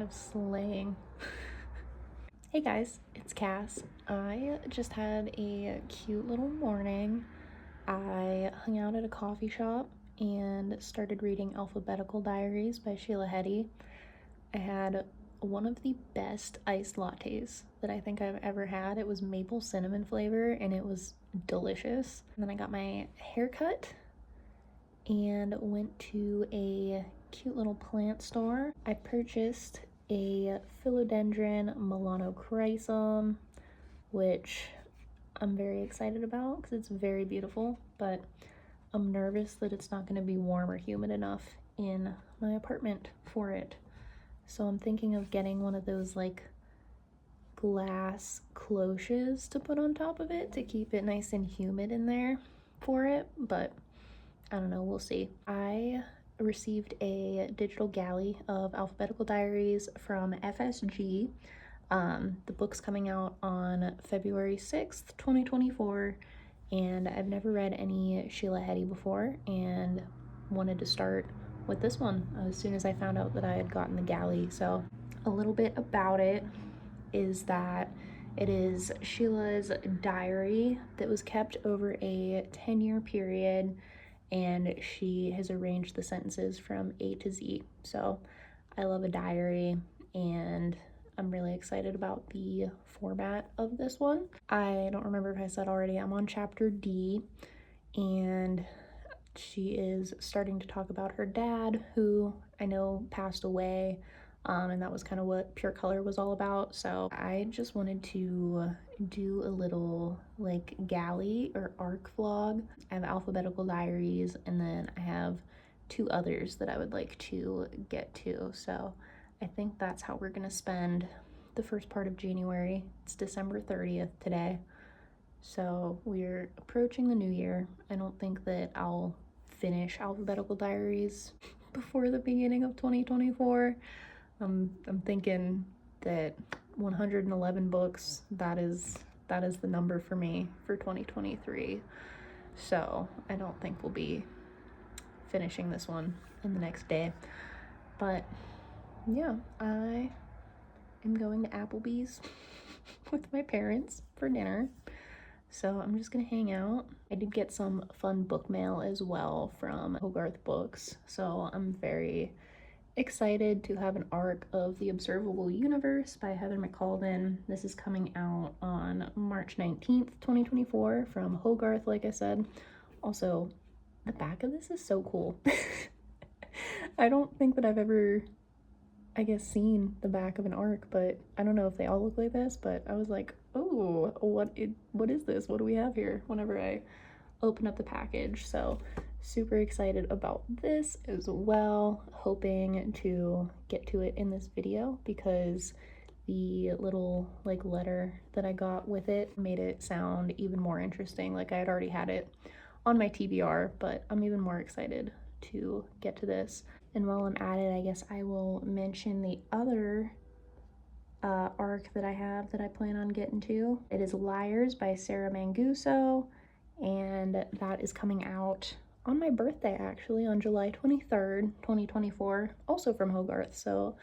kind of slaying. Hey guys, it's Cass. I just had a cute little morning. I hung out at a coffee shop and started reading Alphabetical Diaries by Sheila Heti. I had one of the best iced lattes that I think I've ever had. It was maple cinnamon flavor and it was delicious. And then I got my hair cut and went to a cute little plant store. I purchased a philodendron melanochrysum, which I'm very excited about because it's very beautiful, but I'm nervous that it's not going to be warm or humid enough in my apartment for it. So I'm thinking of getting one of those like glass cloches to put on top of it to keep it nice and humid in there for it, but I don't know, we'll see. I received a digital galley of Alphabetical Diaries from FSG. The book's coming out on February 6th, 2024, and I've never read any Sheila Heti before and wanted to start with this one as soon as I found out that I had gotten the galley. So a little bit about it is that it is Sheila's diary that was kept over a 10-year period, and she has arranged the sentences from A to Z. So I love a diary and I'm really excited about the format of this one. I don't remember if I said already, I'm on chapter D, and she is starting to talk about her dad, who I know passed away, and that was kind of what Pure Color was all about. So I just wanted to do a little like galley or arc vlog. I have Alphabetical Diaries, and then I have two others that I would like to get to. So I think that's how we're gonna spend the first part of January. It's December 30th today. So we're approaching the new year. I don't think that I'll finish Alphabetical Diaries before the beginning of 2024. I'm thinking that 111 books, that is the number for me for 2023. So I don't think we'll be finishing this one in the next day. But yeah, I am going to Applebee's with my parents for dinner. So I'm just gonna hang out. I did get some fun book mail as well from Hogarth Books, so I'm very excited to have an arc of The Observable Universe by Heather mccalden. This is coming out on March 19th, 2024 from Hogarth, like I said. Also, the back of this is so cool. I don't think that I've ever, I guess, seen the back of an arc, but I don't know if they all look like this, but I was like, oh, what is this? What do we have here? Whenever I open up the package. So super excited about this as well. Hoping to get to it in this video because the little like letter that I got with it made it sound even more interesting. Like I had already had it on my TBR, but I'm even more excited to get to this. And while I'm at it, I guess I will mention the other arc that I have that I plan on getting to. It is Liars by Sarah Manguso, and that is coming out on my birthday, actually, on July 23rd, 2024, also from Hogarth. So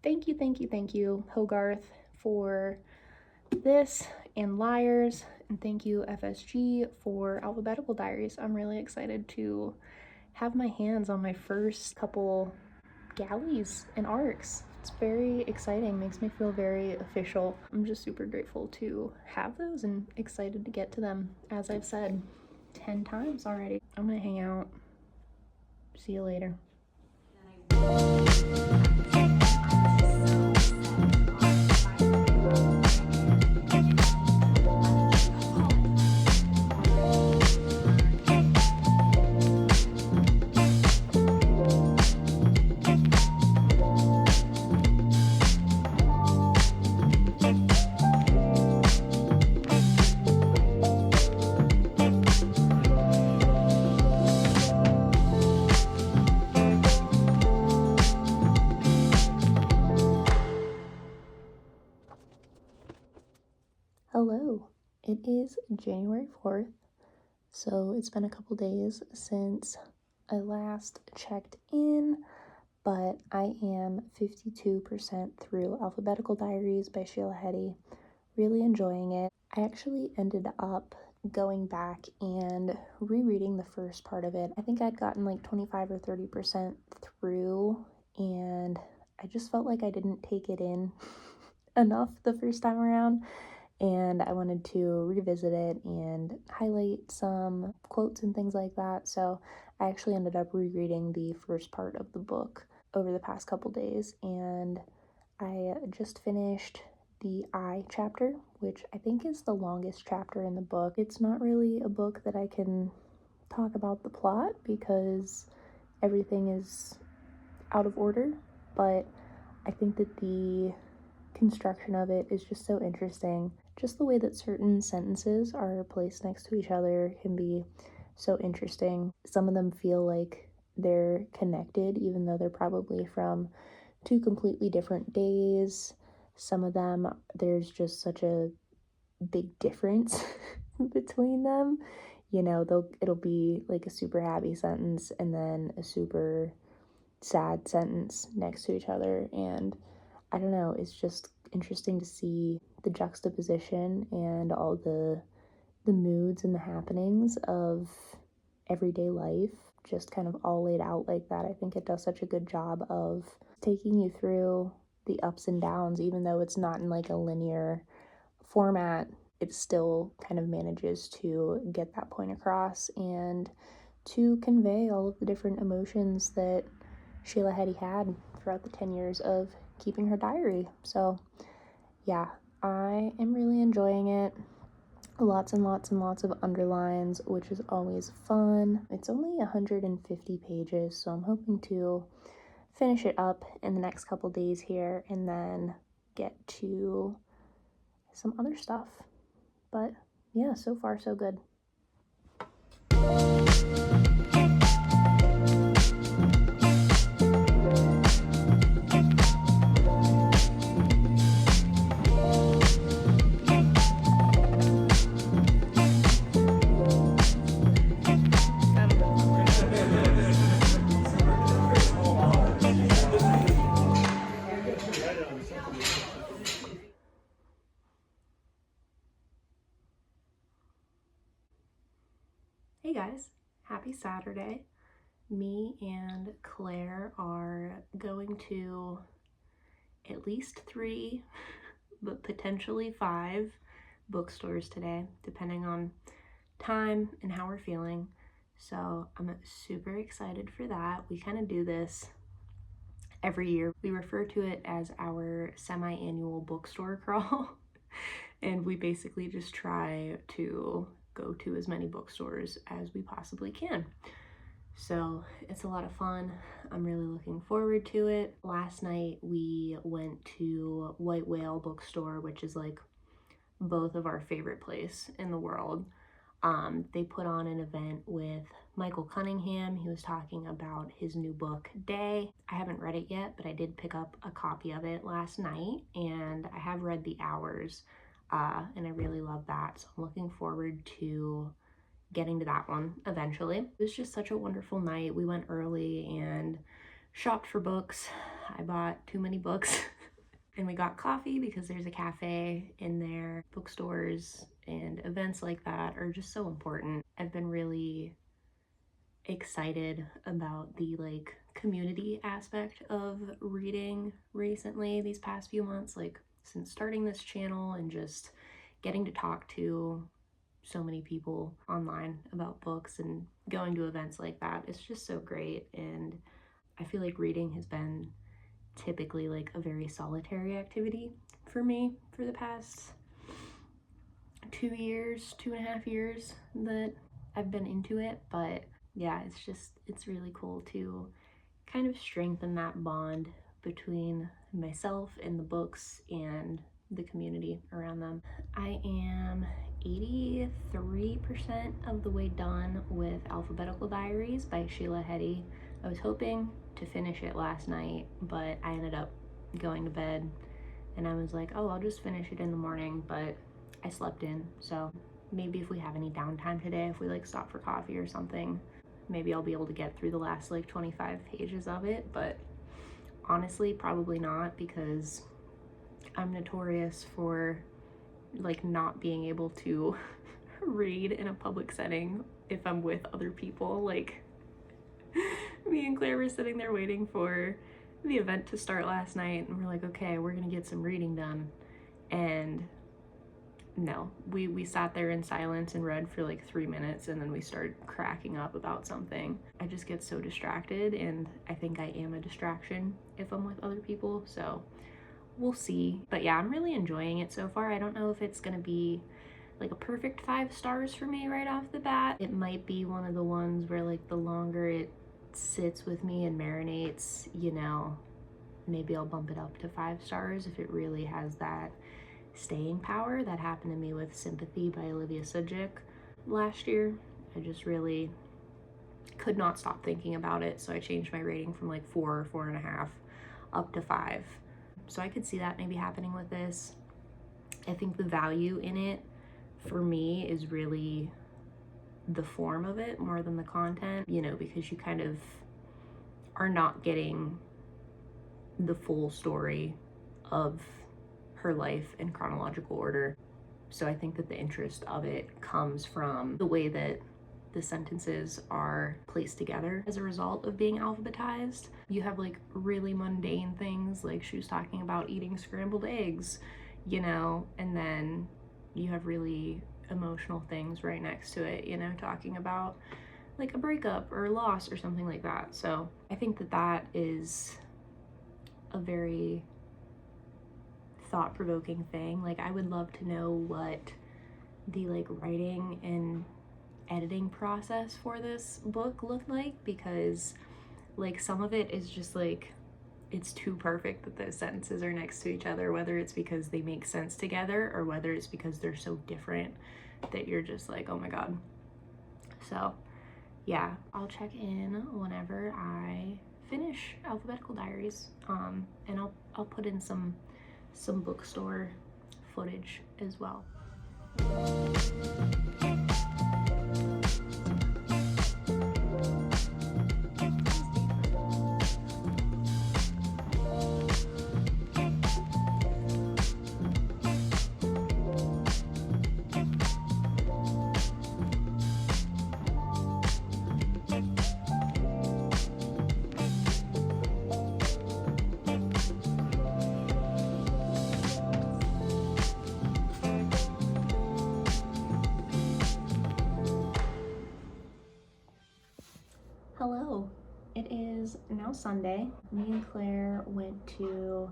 thank you, Hogarth, for this and Liars, and thank you, FSG, for Alphabetical Diaries. I'm really excited to have my hands on my first couple galleys and arcs. It's very exciting, makes me feel very official. I'm just super grateful to have those and excited to get to them, as I've said 10 times already. I'm gonna hang out. See you later. Hello, it is January 4th, so it's been a couple days since I last checked in, but I am 52% through Alphabetical Diaries by Sheila Heti. Really enjoying it. I actually ended up going back and rereading the first part of it. I think I'd gotten like 25 or 30% through, and I just felt like I didn't take it in enough the first time around, and I wanted to revisit it and highlight some quotes and things like that. So I actually ended up rereading the first part of the book over the past couple days, and I just finished the I chapter, which I think is the longest chapter in the book. It's not really a book that I can talk about the plot because everything is out of order, but I think that the construction of it is just so interesting. Just the way that certain sentences are placed next to each other can be so interesting. Some of them feel like they're connected, even though they're probably from two completely different days. Some of them, there's just such a big difference between them. You know, it'll be like a super happy sentence and then a super sad sentence next to each other. And I don't know, it's just interesting to see the juxtaposition and all the moods and the happenings of everyday life just kind of all laid out like that. I think it does such a good job of taking you through the ups and downs, even though it's not in like a linear format. It still kind of manages to get that point across and to convey all of the different emotions that Sheila Heti had throughout the 10 years of keeping her diary. So yeah, I am really enjoying it. Lots and lots and lots of underlines, which is always fun. It's only 150 pages, so I'm hoping to finish it up in the next couple days here and then get to some other stuff. But yeah, so far so good. Hey guys, happy Saturday. Me and Claire are going to at least 3, but potentially 5 bookstores today, depending on time and how we're feeling. So I'm super excited for that. We kind of do this every year. We refer to it as our semi-annual bookstore crawl. And we basically just try to go to as many bookstores as we possibly can. So it's a lot of fun. I'm really looking forward to it. Last night we went to White Whale Bookstore, which is like both of our favorite place in the world. They put on an event with Michael Cunningham. He was talking about his new book, Day. I haven't read it yet, but I did pick up a copy of it last night, and I have read The Hours, and I really love that. So I'm looking forward to getting to that one eventually. It was just such a wonderful night. We went early and shopped for books. I bought too many books. And we got coffee because there's a cafe in there. Bookstores and events like that are just so important. I've been really excited about the like community aspect of reading recently these past few months, like since starting this channel and just getting to talk to so many people online about books and going to events like that. It's just so great, and I feel like reading has been typically like a very solitary activity for me for the past 2.5 years that I've been into it. But yeah, it's really cool to kind of strengthen that bond between myself and the books and the community around them. I am 83% of the way done with Alphabetical Diaries by Sheila Heti. I was hoping to finish it last night, but I ended up going to bed and I was like, oh, I'll just finish it in the morning, but I slept in. So maybe if we have any downtime today, if we like stop for coffee or something, maybe I'll be able to get through the last like 25 pages of it. But Honestly, probably not, because I'm notorious for like not being able to read in a public setting if I'm with other people. Like, me and Claire were sitting there waiting for the event to start last night, and we're like, okay, we're gonna get some reading done. And no, we sat there in silence and read for like 3 minutes, and then we started cracking up about something. I just get so distracted, and I think I am a distraction if I'm with other people, so we'll see. But yeah, I'm really enjoying it so far. I don't know if it's gonna be like a perfect 5 stars for me right off the bat. It might be one of the ones where like the longer it sits with me and marinates, you know, maybe I'll bump it up to 5 stars if it really has that staying power. That happened to me with Sympathy by Olivia Sudjic last year. I just really could not stop thinking about it, so I changed my rating from like 4 or 4.5 up to 5. So I could see that maybe happening with this. I think the value in it for me is really the form of it more than the content, you know, because you kind of are not getting the full story of her life in chronological order. So I think that the interest of it comes from the way that the sentences are placed together as a result of being alphabetized. You have like really mundane things, like she was talking about eating scrambled eggs, you know, and then you have really emotional things right next to it, you know, talking about like a breakup or loss or something like that. So I think that that is a very thought-provoking thing. Like, I would love to know what the like writing and editing process for this book looked like, because like some of it is just like, it's too perfect that those sentences are next to each other, whether it's because they make sense together or whether it's because they're so different that you're just like, oh my god. So yeah, I'll check in whenever I finish Alphabetical Diaries, and I'll put in some bookstore footage as well. Hello, it is now Sunday. Me and Claire went to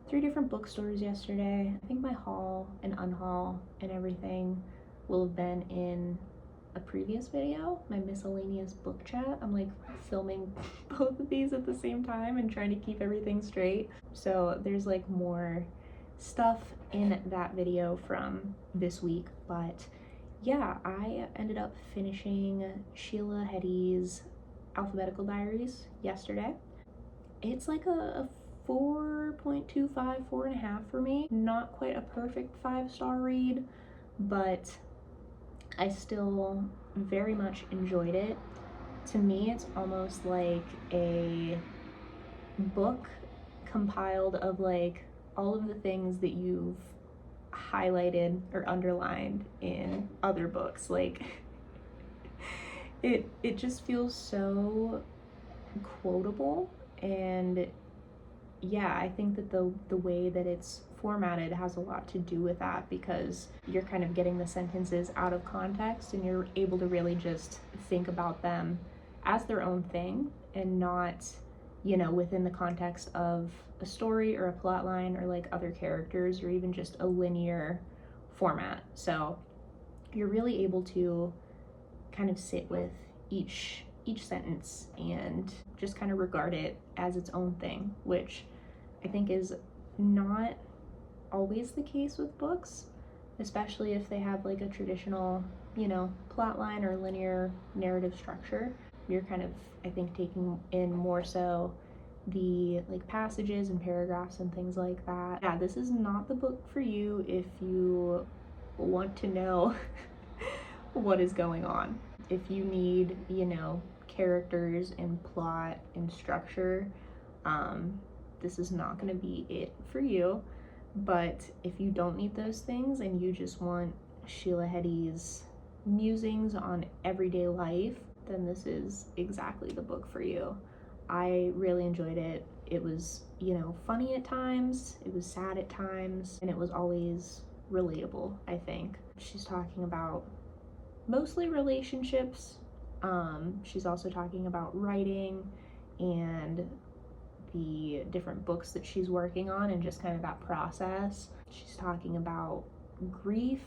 3 different bookstores yesterday. I think my haul and unhaul and everything will have been in a previous video, my miscellaneous book chat. I'm like filming both of these at the same time and trying to keep everything straight. So there's like more stuff in that video from this week, but yeah, I ended up finishing Sheila Heti's Alphabetical Diaries yesterday. It's like a 4.25, 4.5 for me. Not quite a perfect 5-star read, but I still very much enjoyed it. To me, it's almost like a book compiled of like all of the things that you've highlighted or underlined in other books. Like it just feels so quotable, and yeah, I think that the way that it's formatted has a lot to do with that, because you're kind of getting the sentences out of context and you're able to really just think about them as their own thing and not, you know, within the context of a story or a plot line or like other characters or even just a linear format. So you're really able to kind of sit with each sentence and just kind of regard it as its own thing, which I think is not always the case with books, especially if they have like a traditional, you know, plot line or linear narrative structure. You're kind of, I think, taking in more so the like passages and paragraphs and things like that. Yeah, this is not the book for you if you want to know what is going on. If you need, you know, characters and plot and structure, this is not going to be it for you. But if you don't need those things and you just want Sheila Heti's musings on everyday life, then this is exactly the book for you. I really enjoyed it. It was, funny at times, it was sad at times, and it was always relatable, I think. She's talking about mostly relationships. She's also talking about writing and the different books that she's working on and just kind of that process. She's talking about grief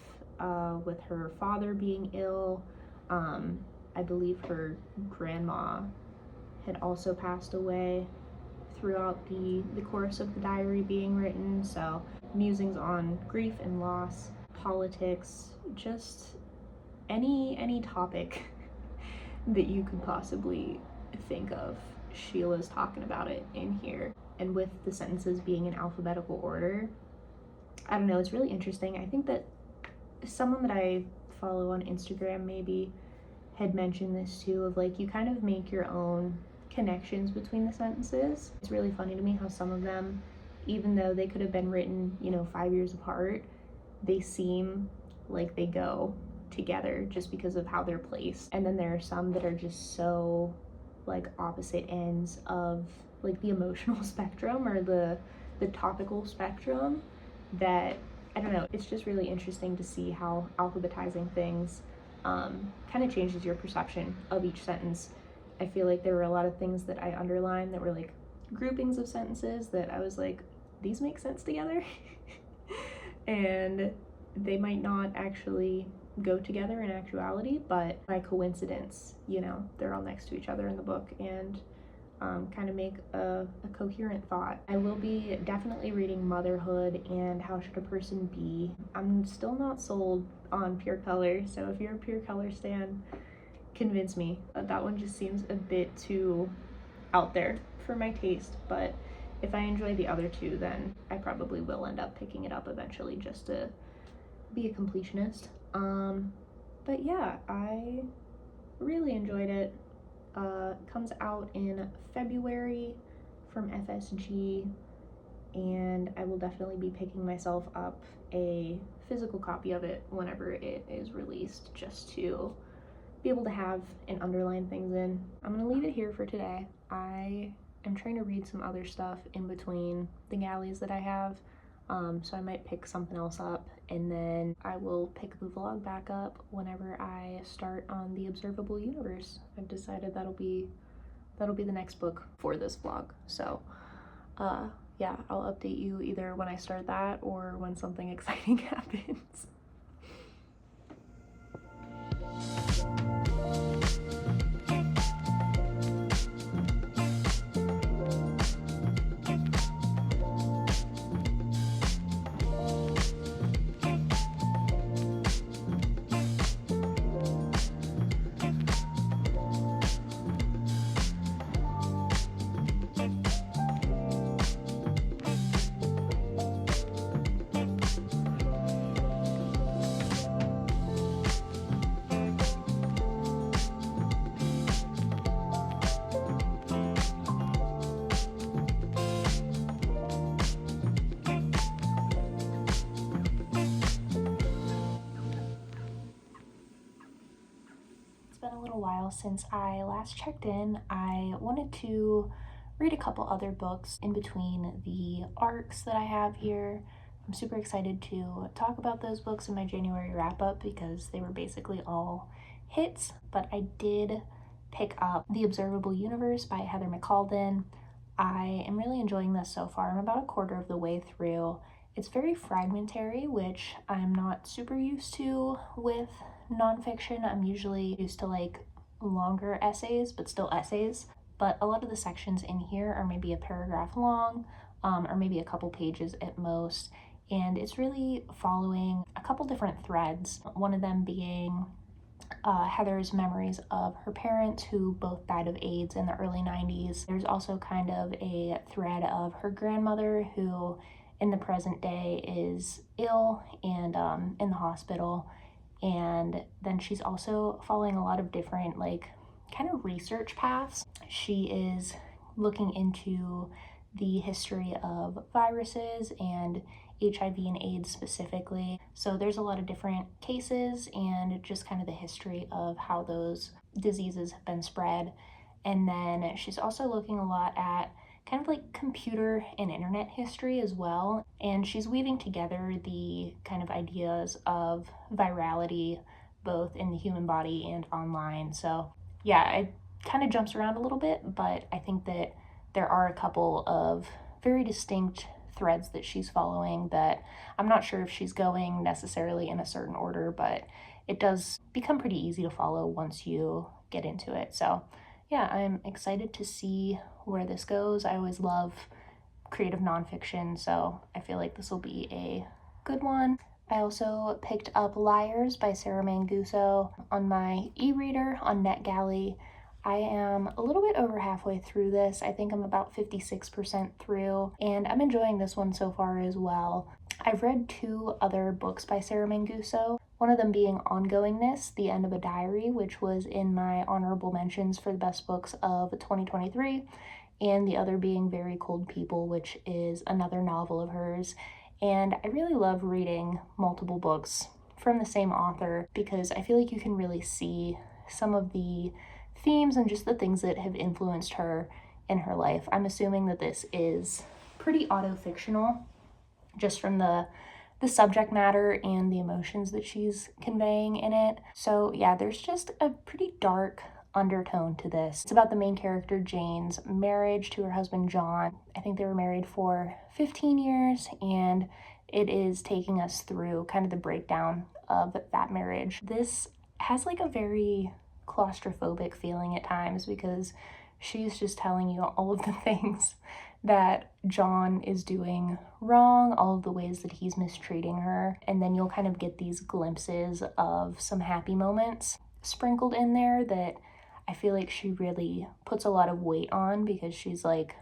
with her father being ill. I believe her grandma had also passed away throughout the course of the diary being written. So musings on grief and loss, politics, just any topic that you could possibly think of. Sheila's talking about it in here. And with the sentences being in alphabetical order, I don't know, it's really interesting. I think that someone that I follow on Instagram maybe had mentioned this too, of like you kind of make your own connections between the sentences. It's really funny to me how some of them, even though they could have been written, 5 years apart, they seem like they go together just because of how they're placed. And then there are some that are just so like opposite ends of like the emotional spectrum or the topical spectrum that, I don't know, it's just really interesting to see how alphabetizing things kind of changes your perception of each sentence. I feel like there were a lot of things that I underlined that were like groupings of sentences that I was like, these make sense together. And they might not actually go together in actuality, but by coincidence, they're all next to each other in the book and kind of make a coherent thought. I will be definitely reading Motherhood and How Should a Person Be. I'm still not sold on Pure Color, so if you're a Pure Color stan, convince me. That one just seems a bit too out there for my taste, but if I enjoy the other two, then I probably will end up picking it up eventually just to be a completionist. But yeah, I really enjoyed it. Comes out in February from FSG, and I will definitely be picking myself up a physical copy of it whenever it is released, just to be able to have and underline things in. I'm gonna leave it here for today. I am trying to read some other stuff in between the galleys that I have, so I might pick something else up, and then I will pick the vlog back up whenever I start on the Observable universe. I've decided that'll be the next book for this vlog. So yeah, I'll update you either when I start that or when something exciting happens. Been a little while since I last checked in. I wanted to read a couple other books in between the arcs that I have here. I'm super excited to talk about those books in my January wrap-up because they were basically all hits, but I did pick up The Observable Universe by Heather McCalden. I am really enjoying this so far. I'm about a quarter of the way through. It's very fragmentary, which I'm not super used to with nonfiction. I'm usually used to like longer essays, but still essays. But a lot of the sections in here are maybe a paragraph long, or maybe a couple pages at most. And it's really following a couple different threads. One of them being Heather's memories of her parents who both died of AIDS in the early 90s. There's also kind of a thread of her grandmother who in the present day is ill and in the hospital. And then she's also following a lot of different like kind of research paths. She is looking into the history of viruses and HIV and AIDS specifically. So there's a lot of different cases and just kind of the history of how those diseases have been spread. And then she's also looking a lot at kind of like computer and internet history as well. And she's weaving together the kind of ideas of virality both in the human body and online. So yeah, it kind of jumps around a little bit, but I think that there are a couple of very distinct threads that she's following that I'm not sure if she's going necessarily in a certain order, but it does become pretty easy to follow once you get into it. So yeah, I'm excited to see where this goes. I always love creative nonfiction, so I feel like this will be a good one. I also picked up Liars by Sarah Manguso on my e-reader on NetGalley. I am a little bit over halfway through this. I think I'm about 56% through, and I'm enjoying this one so far as well. I've read 2 other books by Sarah Manguso, one of them being Ongoingness, The End of a Diary, which was in my honorable mentions for the best books of 2023, and the other being Very Cold People, which is another novel of hers. And I really love reading multiple books from the same author because I feel like you can really see some of the themes and just the things that have influenced her in her life. I'm assuming that this is pretty auto-fictional just from the subject matter and the emotions that she's conveying in it. So yeah, there's just a pretty dark undertone to this. It's about the main character Jane's marriage to her husband John. I think they were married for 15 years, and it is taking us through kind of the breakdown of that marriage. This has like a very claustrophobic feeling at times because she's just telling you all of the things that John is doing wrong, all of the ways that he's mistreating her, and then you'll kind of get these glimpses of some happy moments sprinkled in there that I feel like she really puts a lot of weight on because she's like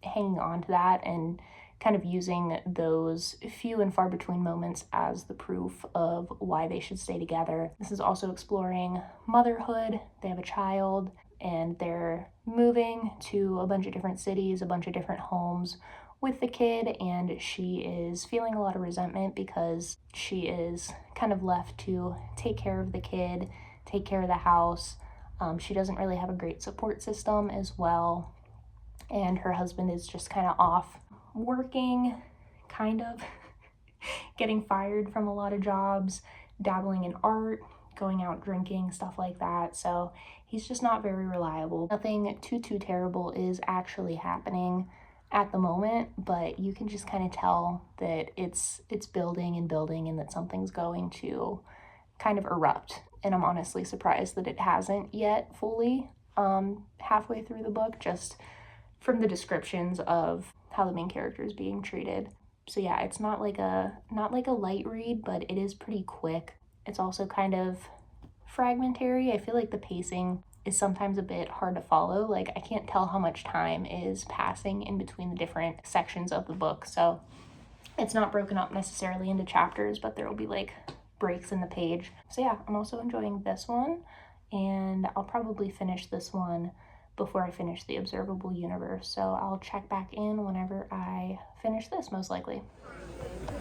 hanging on to that and kind of using those few and far between moments as the proof of why they should stay together. This is also exploring motherhood. They have a child and they're moving to a bunch of different cities, a bunch of different homes with the kid, and she is feeling a lot of resentment because she is kind of left to take care of the kid, take care of the house. She doesn't really have a great support system as well, and her husband is just kind of off working, kind of getting fired from a lot of jobs, dabbling in art, going out drinking, stuff like that. So he's just not very reliable. Nothing too terrible is actually happening at the moment, but you can just kind of tell that it's building and building and that something's going to kind of erupt. And I'm honestly surprised that it hasn't yet fully halfway through the book, just from the descriptions of how the main character is being treated. So yeah, it's not like a light read, but it is pretty quick. It's also kind of fragmentary. I feel like the pacing is sometimes a bit hard to follow. Like I can't tell how much time is passing in between the different sections of the book. So it's not broken up necessarily into chapters, but there will be like breaks in the page. So yeah, I'm also enjoying this one, and I'll probably finish this one before I finish the Observable universe. So I'll check back in whenever I finish this, most likely.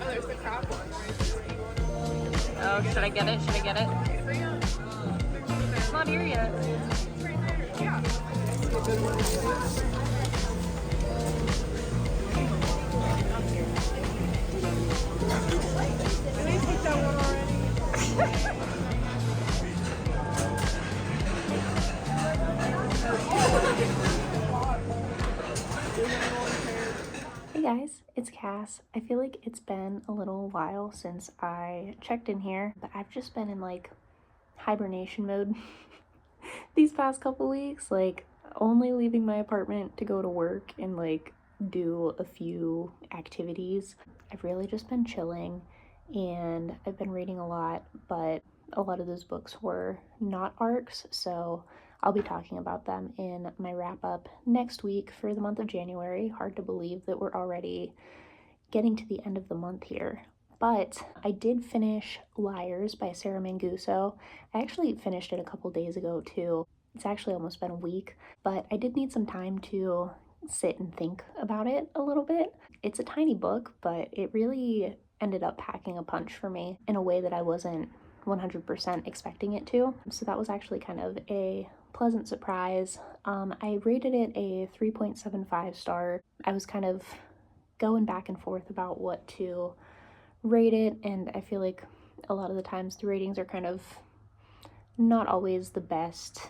Oh, there's the crab one. Oh, should I get it? Should I get it? It's not here yet. Yeah. Did they take that one already? Hey guys, it's Cass. I feel like it's been a little while since I checked in here, but I've just been in like hibernation mode these past couple weeks, like only leaving my apartment to go to work and like do a few activities. I've really just been chilling and I've been reading a lot, but a lot of those books were not ARCs, so I'll be talking about them in my wrap up next week for the month of January. Hard to believe that we're already getting to the end of the month here. But I did finish Liars by Sarah Manguso. I actually finished it a couple days ago too. It's actually almost been a week, but I did need some time to sit and think about it a little bit. It's a tiny book, but it really ended up packing a punch for me in a way that I wasn't 100% expecting it to. So that was actually kind of a pleasant surprise. I rated it a 3.75 star. I was kind of going back and forth about what to rate it, and I feel like a lot of the times the ratings are kind of not always the best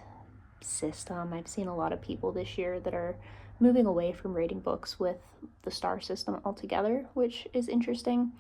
system. I've seen a lot of people this year that are moving away from rating books with the star system altogether, which is interesting.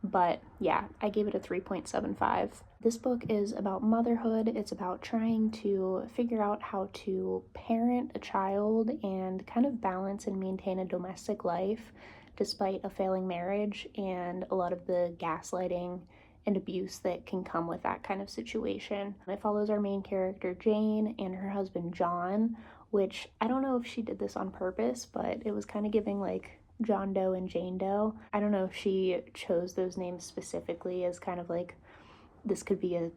But yeah, I gave it a 3.75. This book is about motherhood. It's about trying to figure out how to parent a child and kind of balance and maintain a domestic life despite a failing marriage and a lot of the gaslighting and abuse that can come with that kind of situation. It follows our main character, Jane, and her husband, John, which I don't know if she did this on purpose, but it was kind of giving like John Doe and Jane Doe. I don't know if she chose those names specifically as kind of like this could be a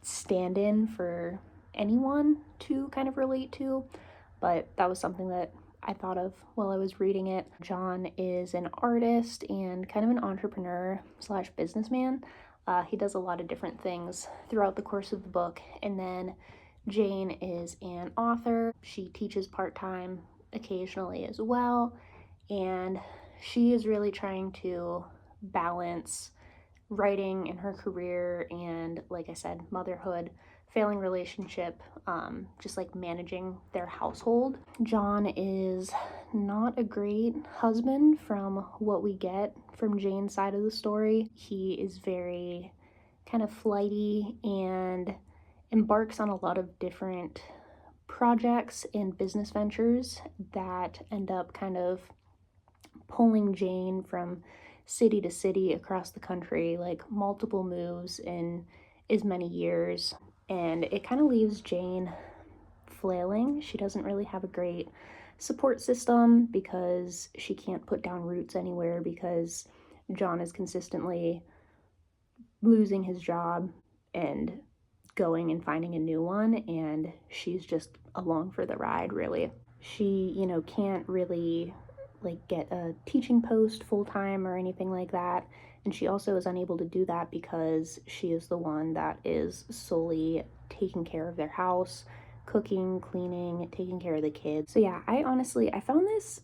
stand in for anyone to kind of relate to, but that was something that I thought of while I was reading it. John is an artist and kind of an entrepreneur slash businessman. He does a lot of different things throughout the course of the book. And then Jane is an author. She teaches part time occasionally as well. And she is really trying to balance writing in her career and, like I said, motherhood, failing relationship, just like managing their household. John is not a great husband from what we get from Jane's side of the story. He is very kind of flighty and embarks on a lot of different projects and business ventures that end up kind of pulling Jane from city to city across the country, like multiple moves in as many years. And it kind of leaves Jane flailing. She doesn't really have a great support system because she can't put down roots anywhere because John is consistently losing his job and going and finding a new one, and she's just along for the ride, really. She, can't really like get a teaching post full time or anything like that. And she also is unable to do that because she is the one that is solely taking care of their house, cooking, cleaning, taking care of the kids. So yeah, I found this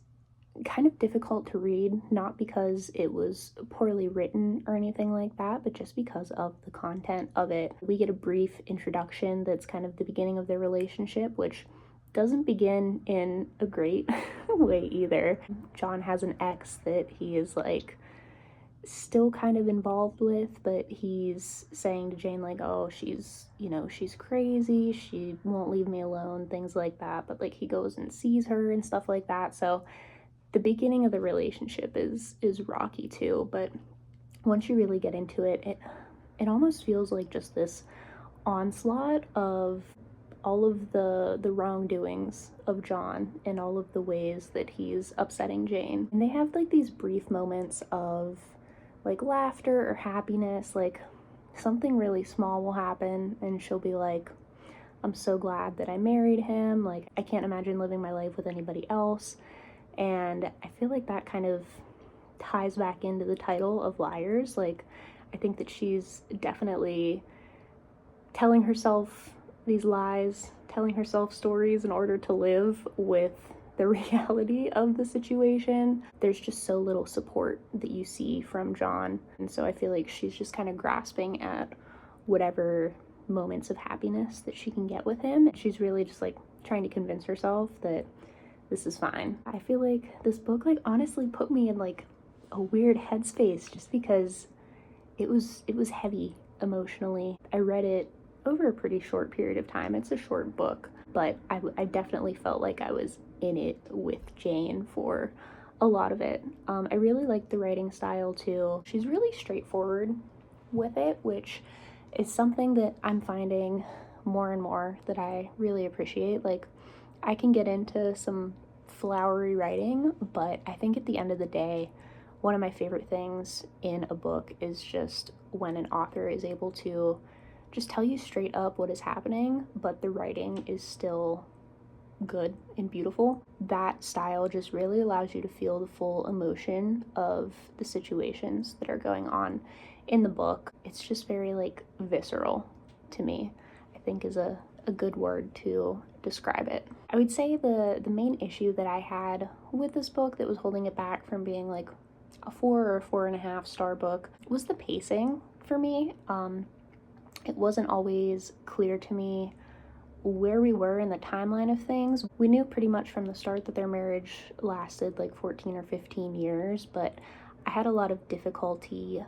kind of difficult to read, not because it was poorly written or anything like that, but just because of the content of it. We get a brief introduction that's kind of the beginning of their relationship, which doesn't begin in a great way either. John has an ex that he is like still kind of involved with, but he's saying to Jane like, oh, she's crazy, she won't leave me alone, things like that. But like he goes and sees her and stuff like that. So the beginning of the relationship is rocky too, but once you really get into it, it almost feels like just this onslaught of all of the wrongdoings of John and all of the ways that he's upsetting Jane. And they have like these brief moments of like laughter or happiness, like something really small will happen and she'll be like, I'm so glad that I married him, like I can't imagine living my life with anybody else. And I feel like that kind of ties back into the title of Liars. Like, I think that she's definitely telling herself these lies, telling herself stories in order to live with the reality of the situation. There's just so little support that you see from John. And so I feel like she's just kind of grasping at whatever moments of happiness that she can get with him. She's really just like trying to convince herself that this is fine. I feel like this book like honestly put me in like a weird headspace just because it was heavy emotionally. I read it over a pretty short period of time. It's a short book, but I definitely felt like I was in it with Jane for a lot of it. I really like the writing style too. She's really straightforward with it, which is something that I'm finding more and more that I really appreciate. Like, I can get into some flowery writing, but I think at the end of the day, one of my favorite things in a book is just when an author is able to just tell you straight up what is happening, but the writing is still good and beautiful. That style just really allows you to feel the full emotion of the situations that are going on in the book. It's just very like visceral to me, I think is a good word to describe it. I would say the main issue that I had with this book that was holding it back from being like a 4 or 4.5 star book was the pacing for me. It wasn't always clear to me where we were in the timeline of things. We knew pretty much from the start that their marriage lasted like 14 or 15 years, but I had a lot of difficulty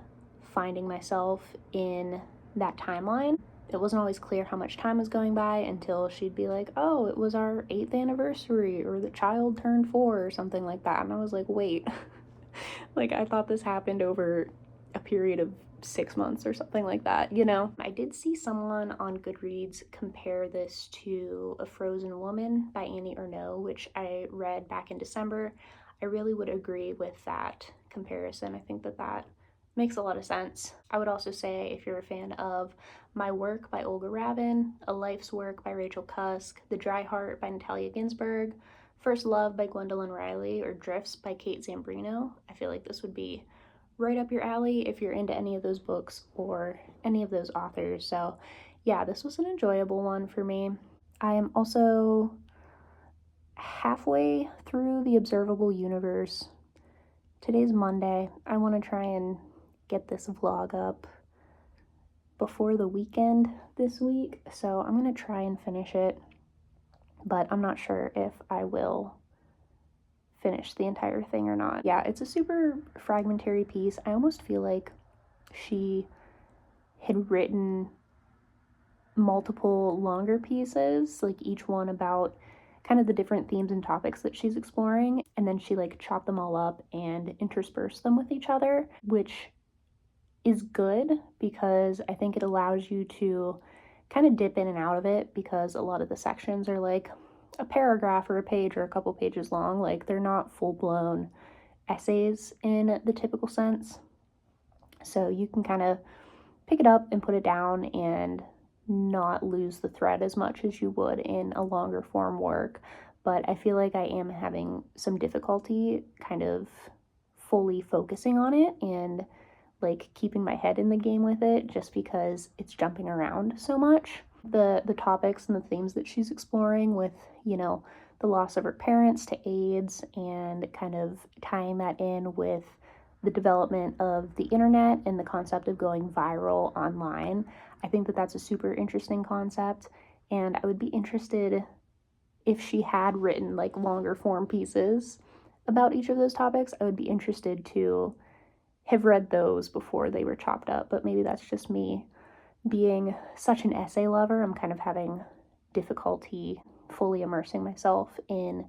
finding myself in that timeline. It wasn't always clear how much time was going by until she'd be like, oh, it was our 8th anniversary, or the child turned 4, or something like that. And I was like, wait, like I thought this happened over a period of 6 months or something like that, you know? I did see someone on Goodreads compare this to A Frozen Woman by Annie Ernaux, which I read back in December. I really would agree with that comparison. I think that that makes a lot of sense. I would also say if you're a fan of My Work by Olga Ravin, A Life's Work by Rachel Cusk, The Dry Heart by Natalia Ginsburg, First Love by Gwendolyn Riley, or Drifts by Kate Zambrino, I feel like this would be right up your alley if you're into any of those books or any of those authors. So yeah, this was an enjoyable one for me. I am also halfway through the Observable universe. Today's Monday. I want to try and get this vlog up before the weekend this week, so I'm going to try and finish it, but I'm not sure if I will finish the entire thing or not. Yeah, it's a super fragmentary piece. I almost feel like she had written multiple longer pieces, like each one about kind of the different themes and topics that she's exploring, and then she like chopped them all up and interspersed them with each other, which is good because I think it allows you to kind of dip in and out of it, because a lot of the sections are like a paragraph or a page or a couple pages long. Like they're not full-blown essays in the typical sense. So you can kind of pick it up and put it down and not lose the thread as much as you would in a longer form work. But I feel like I am having some difficulty kind of fully focusing on it and like keeping my head in the game with it, just because it's jumping around so much. The topics and the themes that she's exploring with, you know, the loss of her parents to AIDS, and kind of tying that in with the development of the internet and the concept of going viral online. I think that that's a super interesting concept, and I would be interested if she had written like longer form pieces about each of those topics. I would be interested to have read those before they were chopped up, but maybe that's just me being such an essay lover. I'm kind of having difficulty fully immersing myself in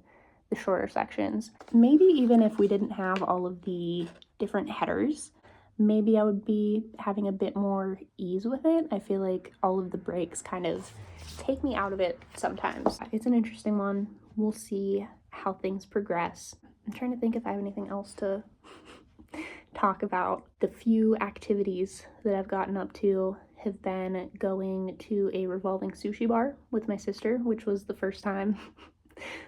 the shorter sections. Maybe even if we didn't have all of the different headers, maybe I would be having a bit more ease with it. I feel like all of the breaks kind of take me out of it sometimes. It's an interesting one. We'll see how things progress. I'm trying to think if I have anything else to talk about. The few activities that I've gotten up to have been going to a revolving sushi bar with my sister, which was the first time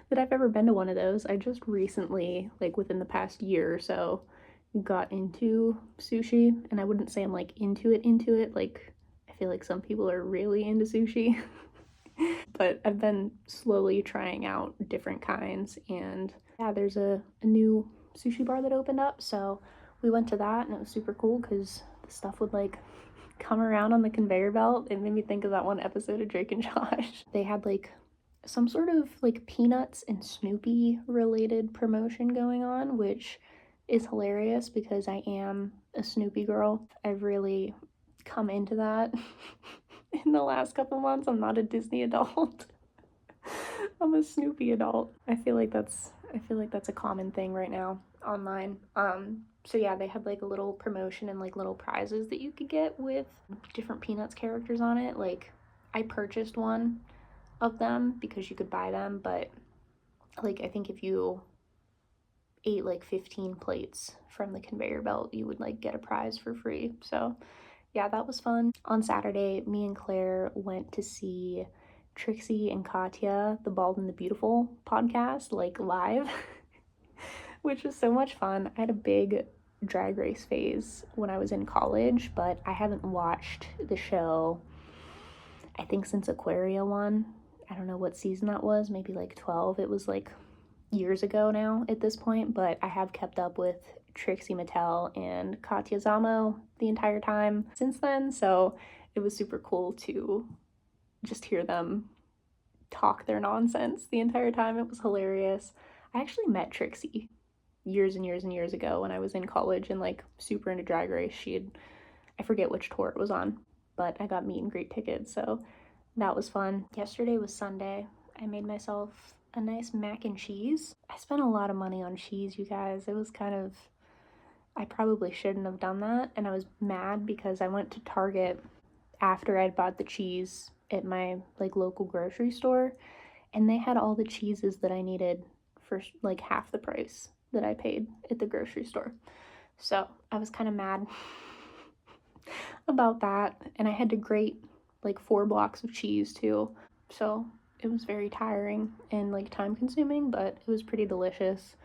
that I've ever been to one of those. I just recently, like within the past year or so, got into sushi, and I wouldn't say I'm like into it. Like I feel like some people are really into sushi. But I've been slowly trying out different kinds, and yeah, there's a new sushi bar that opened up, so we went to that, and it was super cool because the stuff would like come around on the conveyor belt. It made me think of that one episode of Drake and Josh. They had like some sort of like Peanuts and Snoopy related promotion going on, which is hilarious because I am a Snoopy girl. I've really come into that in the last couple months. I'm not a Disney adult. I'm a Snoopy adult. I feel like that's a common thing right now online. So yeah, they had like a little promotion and like little prizes that you could get with different Peanuts characters on it. Like I purchased one of them because you could buy them, but like I think if you ate like 15 plates from the conveyor belt, you would like get a prize for free. So yeah, that was fun. On Saturday, me and Claire went to see Trixie and Katya, the Bald and the Beautiful podcast, like live, which was so much fun. I had a big drag race phase when I was in college, but I haven't watched the show, I think, since Aquaria one. I don't know what season that was, maybe like 12. It was like years ago now at this point, but I have kept up with Trixie Mattel and Katya Zamo the entire time since then, so it was super cool to just hear them talk their nonsense the entire time. It was hilarious. I actually met Trixie years and years and years ago when I was in college and like super into Drag Race. I forget which tour it was on, but I got meet and greet tickets, so that was fun. Yesterday was Sunday. I made myself a nice mac and cheese. I spent a lot of money on cheese, you guys. It was kind of, I probably shouldn't have done that, and I was mad because I went to Target after I'd bought the cheese at my like local grocery store, and they had all the cheeses that I needed for like half the price that I paid at the grocery store. So I was kind of mad about that, and I had to grate like 4 blocks of cheese too. So it was very tiring and like time consuming, but it was pretty delicious,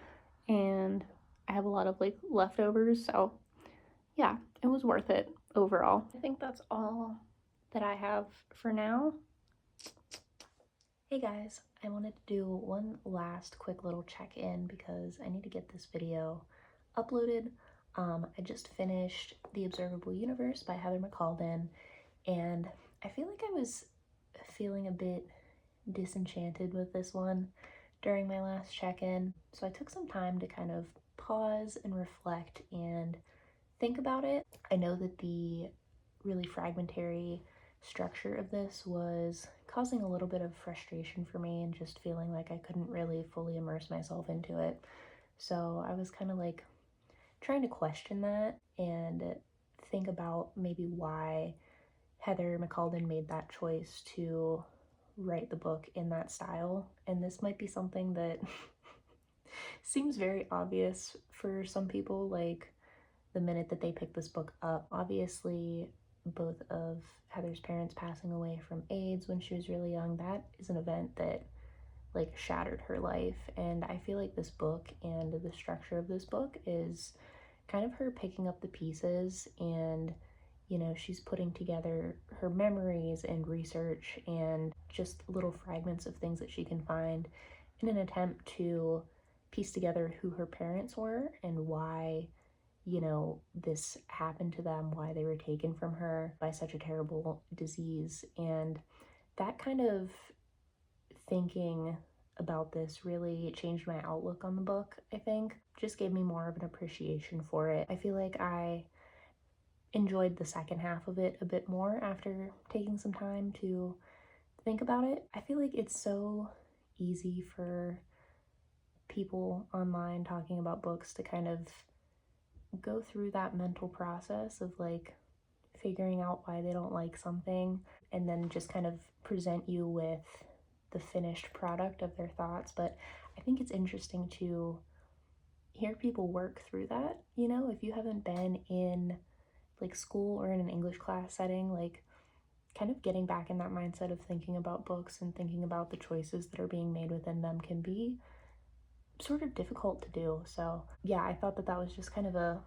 and I have a lot of like leftovers, so yeah, it was worth it overall. I think that's all that I have for now. Hey guys, I wanted to do one last quick little check-in because I need to get this video uploaded. I just finished The Observable Universe by Heather McCalden, and I feel like I was feeling a bit disenchanted with this one during my last check-in, so I took some time to kind of pause and reflect and think about it. I know that the really fragmentary structure of this was causing a little bit of frustration for me and just feeling like I couldn't really fully immerse myself into it. So I was kind of like trying to question that and think about maybe why Heather McCalden made that choice to write the book in that style. And this might be something that seems very obvious for some people, like the minute that they pick this book up. Obviously, both of Heather's parents passing away from AIDS when she was really young, that is an event that like shattered her life. And I feel like this book and the structure of this book is kind of her picking up the pieces, and she's putting together her memories and research and just little fragments of things that she can find in an attempt to piece together who her parents were and why this happened to them, why they were taken from her by such a terrible disease. And that kind of thinking about this really changed my outlook on the book, I think. Just gave me more of an appreciation for it. I feel like I enjoyed the second half of it a bit more after taking some time to think about it. I feel like it's so easy for people online talking about books to kind of go through that mental process of like figuring out why they don't like something and then just kind of present you with the finished product of their thoughts. But I think it's interesting to hear people work through that. If you haven't been in like school or in an English class setting, like kind of getting back in that mindset of thinking about books and thinking about the choices that are being made within them can be sort of difficult to do. So yeah, I thought that that was just kind of a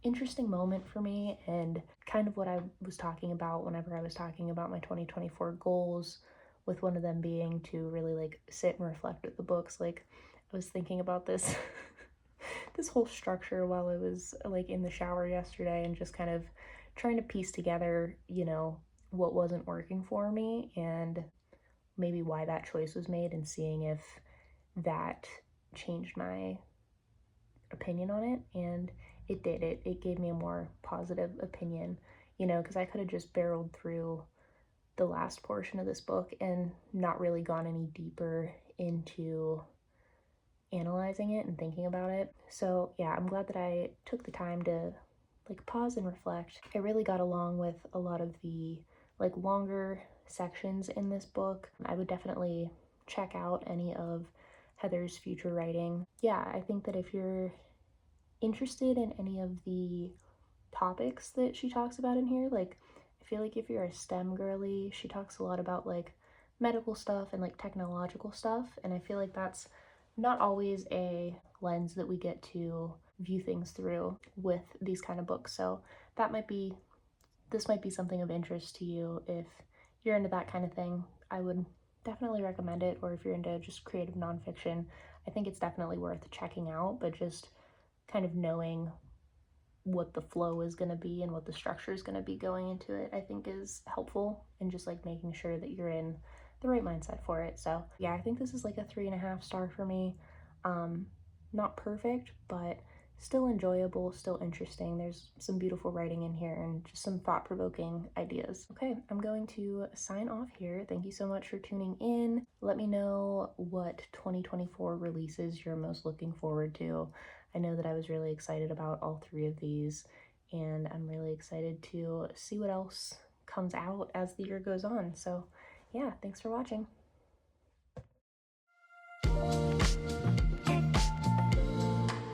interesting moment for me, and kind of what I was talking about whenever I was talking about my 2024 goals, with one of them being to really like sit and reflect with the books. Like I was thinking about this this whole structure while I was like in the shower yesterday and just kind of trying to piece together, what wasn't working for me and maybe why that choice was made, and seeing if that changed my opinion on it. And it did. It gave me a more positive opinion, because I could have just barreled through the last portion of this book and not really gone any deeper into analyzing it and thinking about it. So yeah, I'm glad that I took the time to like pause and reflect. I really got along with a lot of the like longer sections in this book. I would definitely check out any of Heather's future writing. Yeah, I think that if you're interested in any of the topics that she talks about in here, like I feel like if you're a STEM girly, she talks a lot about like medical stuff and like technological stuff, and I feel like that's not always a lens that we get to view things through with these kind of books. So this might be something of interest to you. If you're into that kind of thing, I would definitely recommend it. Or if you're into just creative nonfiction, I think it's definitely worth checking out, but just kind of knowing what the flow is going to be and what the structure is going to be going into it, I think is helpful, and just like making sure that you're in the right mindset for it. So yeah, I think this is like a 3.5 star for me. Not perfect, but still enjoyable, still interesting. There's some beautiful writing in here and just some thought-provoking ideas. Okay, I'm going to sign off here. Thank you so much for tuning in. Let me know what 2024 releases you're most looking forward to. I know that I was really excited about all 3 of these, and I'm really excited to see what else comes out as the year goes on. So yeah, thanks for watching.